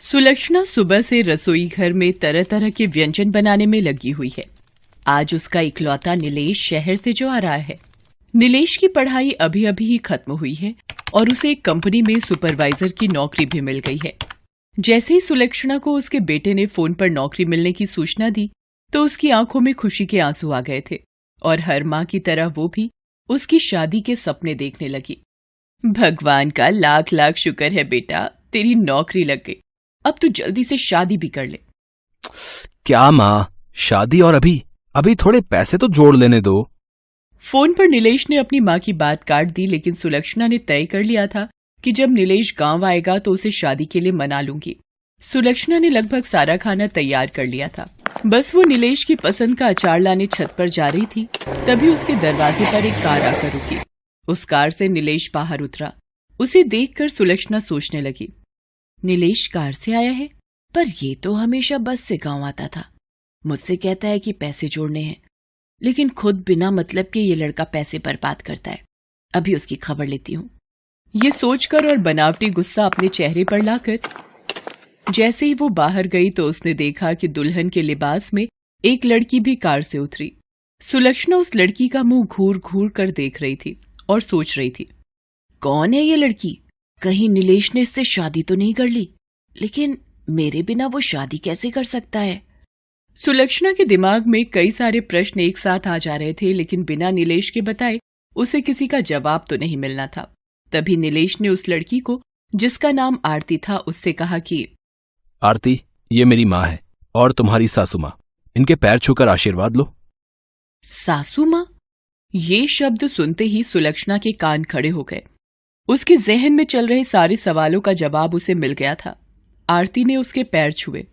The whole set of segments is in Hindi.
सुलक्षणा सुबह से रसोई घर में तरह तरह के व्यंजन बनाने में लगी हुई है। आज उसका इकलौता नीलेश शहर से जो आ रहा है। नीलेश की पढ़ाई अभी अभी ही खत्म हुई है और उसे एक कंपनी में सुपरवाइजर की नौकरी भी मिल गई है। जैसे ही सुलक्षणा को उसके बेटे ने फोन पर नौकरी मिलने की सूचना दी तो उसकी आंखों में खुशी के आंसू आ गए थे और हर माँ की तरह वो भी उसकी शादी के सपने देखने लगी। भगवान का लाख लाख शुक्र है बेटा, तेरी नौकरी लग गई। अब तू जल्दी से शादी भी कर ले। क्या माँ, शादी और अभी थोड़े पैसे तो जोड़ लेने दो। फोन पर नीलेश ने अपनी माँ की बात काट दी, लेकिन सुलक्षणा ने तय कर लिया था कि जब नीलेश गांव आएगा तो उसे शादी के लिए मना लूंगी। सुलक्षणा ने लगभग सारा खाना तैयार कर लिया था। बस वो नीलेश की पसंद का अचार लाने छत पर जा रही थी, तभी उसके दरवाजे पर एक कार आकर रुकी। उस कार से नीलेश बाहर उतरा। उसे देखकर सुलक्षणा सोचने लगी, नीलेश कार से आया है, पर ये तो हमेशा बस से गांव आता था। मुझसे कहता है कि पैसे जोड़ने हैं, लेकिन खुद बिना मतलब के ये लड़का पैसे बर्बाद करता है। अभी उसकी खबर लेती हूँ। ये सोचकर और बनावटी गुस्सा अपने चेहरे पर लाकर जैसे ही वो बाहर गई तो उसने देखा कि दुल्हन के लिबास में एक लड़की भी कार से उतरी। सुलक्षणा उस लड़की का मुंह घूर घूर कर देख रही थी और सोच रही थी, कौन है ये लड़की? कहीं नीलेश ने इससे शादी तो नहीं कर ली? लेकिन मेरे बिना वो शादी कैसे कर सकता है? सुलक्षणा के दिमाग में कई सारे प्रश्न एक साथ आ जा रहे थे, लेकिन बिना नीलेश के बताए उसे किसी का जवाब तो नहीं मिलना था। तभी नीलेश ने उस लड़की को, जिसका नाम आरती था, उससे कहा कि आरती, ये मेरी माँ है और तुम्हारी सासू माँ। इनके पैर छूकर आशीर्वाद लो। सासू माँ? ये शब्द सुनते ही सुलक्षणा के कान खड़े हो गए। उसके जहन में चल रहे सारे सवालों का जवाब उसे मिल गया था। आरती ने उसके पैर छुए।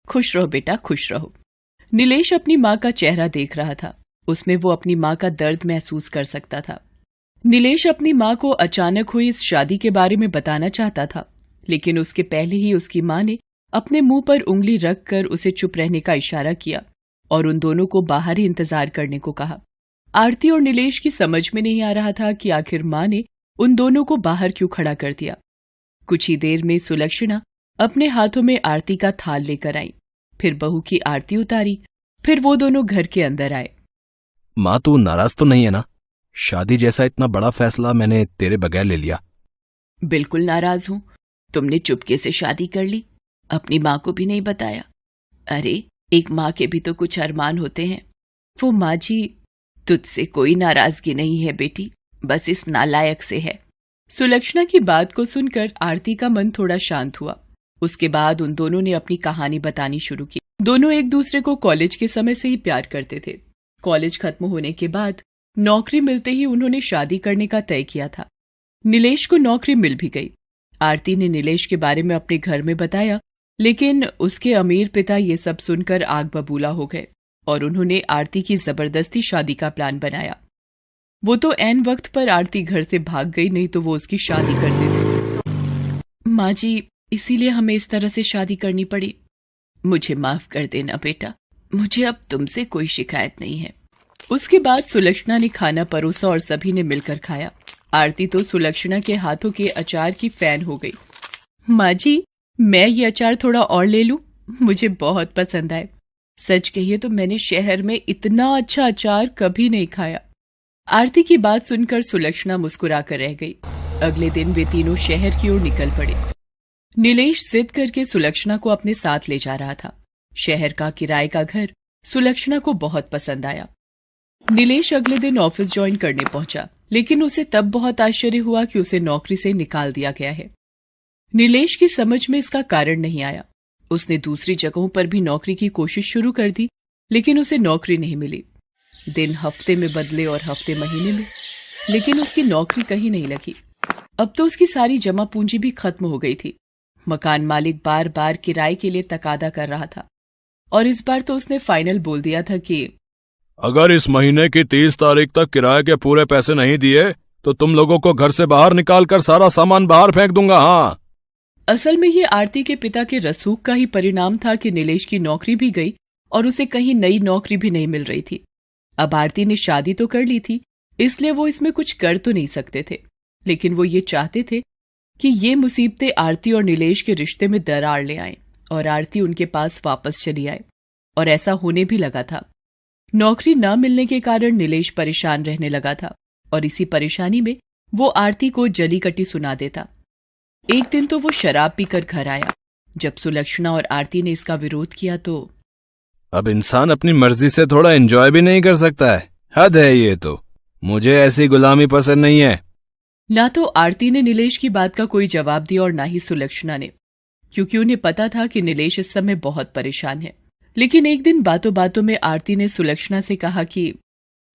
खुश रहो बेटा, खुश रहो। नीलेश अपनी माँ का चेहरा देख रहा था। उसमें वो अपनी माँ का दर्द महसूस कर सकता था। नीलेश अपनी माँ को अचानक हुई इस शादी के बारे में बताना चाहता था, लेकिन उसके पहले ही उसकी माँ ने अपने मुंह पर उंगली रखकर उसे चुप रहने का इशारा किया और उन दोनों को बाहर ही इंतजार करने को कहा। आरती और नीलेश की समझ में नहीं आ रहा था कि आखिर माँ ने उन दोनों को बाहर क्यों खड़ा कर दिया। कुछ ही देर में सुलक्षणा अपने हाथों में आरती का थाल लेकर आई, फिर बहू की आरती उतारी, फिर वो दोनों घर के अंदर आए। माँ, तू नाराज तो नहीं है ना? शादी जैसा इतना बड़ा फैसला मैंने तेरे बगैर ले लिया। बिल्कुल नाराज हूं। तुमने चुपके से शादी कर ली, अपनी माँ को भी नहीं बताया। अरे, एक माँ के भी तो कुछ अरमान होते हैं। वो माँ जी, तुझसे कोई नाराजगी नहीं है बेटी, बस इस नालायक से है। सुलक्षणा की बात को सुनकर आरती का मन थोड़ा शांत हुआ। उसके बाद उन दोनों ने अपनी कहानी बतानी शुरू की। दोनों एक दूसरे को कॉलेज के समय से ही प्यार करते थे। कॉलेज खत्म होने के बाद नौकरी मिलते ही उन्होंने शादी करने का तय किया था। नीलेश को नौकरी मिल भी गई। आरती ने नीलेश के बारे में अपने घर में बताया, लेकिन उसके अमीर पिता ये सब सुनकर आग बबूला हो गए और उन्होंने आरती की जबरदस्ती शादी का प्लान बनाया। वो तो ऐन वक्त पर आरती घर से भाग गई, नहीं तो वो उसकी शादी कर देते। माँ जी, इसीलिए हमें इस तरह से शादी करनी पड़ी। मुझे माफ कर देना बेटा, मुझे अब तुमसे कोई शिकायत नहीं है। उसके बाद सुलक्षणा ने खाना परोसा और सभी ने मिलकर खाया। आरती तो सुलक्षणा के हाथों के अचार की फैन हो गई। माँ जी, मैं ये अचार थोड़ा और ले लूं? मुझे बहुत पसंद आए। सच कहिए तो मैंने शहर में इतना अच्छा अचार कभी नहीं खाया। आरती की बात सुनकर सुलक्षणा मुस्कुराकर रह गई। अगले दिन वे तीनों शहर की ओर निकल पड़े। नीलेश जिद करके सुलक्षणा को अपने साथ ले जा रहा था। शहर का किराए का घर सुलक्षणा को बहुत पसंद आया। नीलेश अगले दिन ऑफिस ज्वाइन करने पहुंचा, लेकिन उसे तब बहुत आश्चर्य हुआ कि उसे नौकरी से निकाल दिया गया है। नीलेश की समझ में इसका कारण नहीं आया। उसने दूसरी जगहों पर भी नौकरी की कोशिश शुरू कर दी, लेकिन उसे नौकरी नहीं मिली। दिन हफ्ते में बदले और हफ्ते महीने में, लेकिन उसकी नौकरी कहीं नहीं लगी। अब तो उसकी सारी जमा पूंजी भी खत्म हो गई थी। मकान मालिक बार बार किराए के लिए तकादा कर रहा था और इस बार तो उसने फाइनल बोल दिया था कि अगर इस महीने की 30 तारीख तक किराए के पूरे पैसे नहीं दिए तो तुम लोगों को घर से बाहर निकालकर सारा सामान बाहर फेंक दूंगा। हाँ, असल में ये आरती के पिता के रसूख का ही परिणाम था कि नीलेश की नौकरी भी गई और उसे कहीं नई नौकरी भी नहीं मिल रही थी। अब आरती ने शादी तो कर ली थी, इसलिए वो इसमें कुछ कर तो नहीं सकते थे, लेकिन वो ये चाहते थे कि ये मुसीबतें आरती और नीलेश के रिश्ते में दरार ले आए और आरती उनके पास वापस चली आए। और ऐसा होने भी लगा था। नौकरी न मिलने के कारण नीलेश परेशान रहने लगा था और इसी परेशानी में वो आरती को जली कटी सुना देता। एक दिन तो वो शराब पीकर घर आया। जब सुलक्षणा और आरती ने इसका विरोध किया तो अब इंसान अपनी मर्जी से थोड़ा एंजॉय भी नहीं कर सकता है, हद है ये तो। मुझे ऐसी गुलामी पसंद नहीं है। ना तो आरती ने नीलेश की बात का कोई जवाब दिया और ना ही सुलक्षणा ने, क्योंकि उन्हें पता था कि नीलेश इस समय बहुत परेशान है। लेकिन एक दिन बातों बातों में आरती ने सुलक्षणा से कहा कि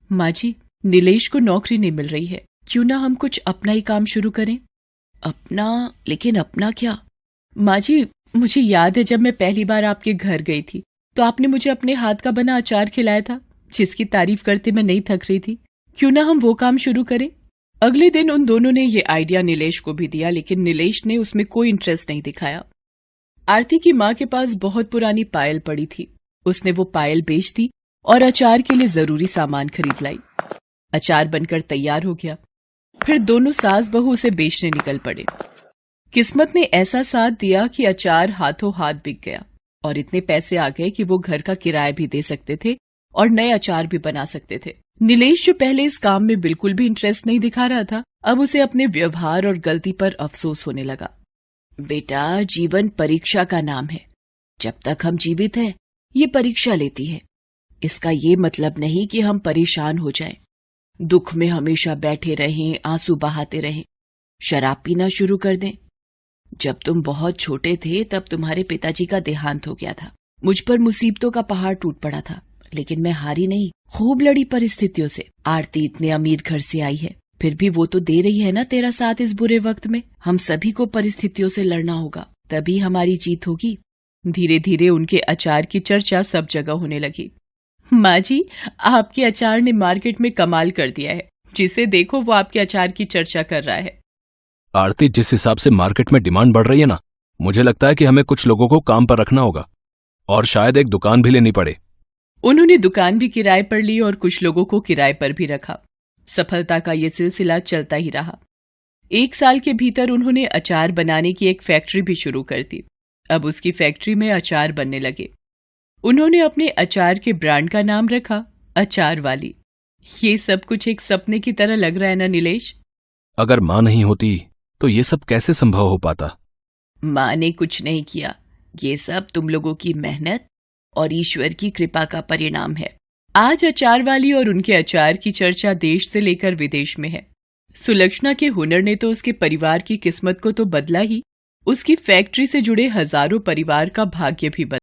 माँ जी, नीलेश को नौकरी नहीं मिल रही है, क्यों ना हम कुछ अपना ही काम शुरू करें। अपना? लेकिन अपना क्या? माँ जी, मुझे याद है जब मैं पहली बार आपके घर गई थी तो आपने मुझे अपने हाथ का बना अचार खिलाया था, जिसकी तारीफ करते मैं नहीं थक रही थी। क्यों ना हम वो काम शुरू करें। अगले दिन उन दोनों ने ये आइडिया नीलेश को भी दिया, लेकिन नीलेश ने उसमें कोई इंटरेस्ट नहीं दिखाया। आरती की माँ के पास बहुत पुरानी पायल पड़ी थी। उसने वो पायल बेच दी और अचार के लिए जरूरी सामान खरीद लाई। अचार बनकर तैयार हो गया। फिर दोनों सास बहू उसे बेचने निकल पड़े। किस्मत ने ऐसा साथ दिया कि अचार हाथों हाथ बिक गया और इतने पैसे आ गए कि वो घर का किराया भी दे सकते थे और नए अचार भी बना सकते थे। नीलेश, जो पहले इस काम में बिल्कुल भी इंटरेस्ट नहीं दिखा रहा था, अब उसे अपने व्यवहार और गलती पर अफसोस होने लगा। बेटा, जीवन परीक्षा का नाम है। जब तक हम जीवित हैं, ये परीक्षा लेती है। इसका ये मतलब नहीं कि हम परेशान हो जाएं, दुख में हमेशा बैठे रहें, आंसू बहाते रहें, शराब पीना शुरू कर दें। जब तुम बहुत छोटे थे तब तुम्हारे पिताजी का देहांत हो गया था। मुझ पर मुसीबतों का पहाड़ टूट पड़ा था, लेकिन मैं हारी नहीं, खूब लड़ी परिस्थितियों से। आरती इतने अमीर घर से आई है, फिर भी वो तो दे रही है ना तेरा साथ इस बुरे वक्त में। हम सभी को परिस्थितियों से लड़ना होगा, तभी हमारी जीत होगी। धीरे धीरे उनके अचार की चर्चा सब जगह होने लगी। माँ जी, आपके अचार ने मार्केट में कमाल कर दिया है। जिसे देखो वो आपके अचार की चर्चा कर रहा है। आरती, जिस हिसाब से मार्केट में डिमांड बढ़ रही है ना, मुझे लगता है कि हमें कुछ लोगों को काम पर रखना होगा और शायद एक दुकान भी लेनी पड़े। उन्होंने दुकान भी किराए पर ली और कुछ लोगों को किराए पर भी रखा। सफलता का ये सिलसिला चलता ही रहा। 1 साल के भीतर उन्होंने अचार बनाने की एक फैक्ट्री भी शुरू कर दी। अब उसकी फैक्ट्री में अचार बनने लगे। उन्होंने अपने अचार के ब्रांड का नाम रखा अचार वाली। ये सब कुछ एक सपने की तरह लग रहा है ना नीलेश? अगर माँ नहीं होती तो ये सब कैसे संभव हो पाता? माँ ने कुछ नहीं किया। ये सब तुम लोगों की मेहनत और ईश्वर की कृपा का परिणाम है। आज अचार वाली और उनके अचार की चर्चा देश से लेकर विदेश में है। सुलक्षणा के हुनर ने तो उसके परिवार की किस्मत को तो बदला ही, उसकी फैक्ट्री से जुड़े हजारों परिवार का भाग्य भी बदला।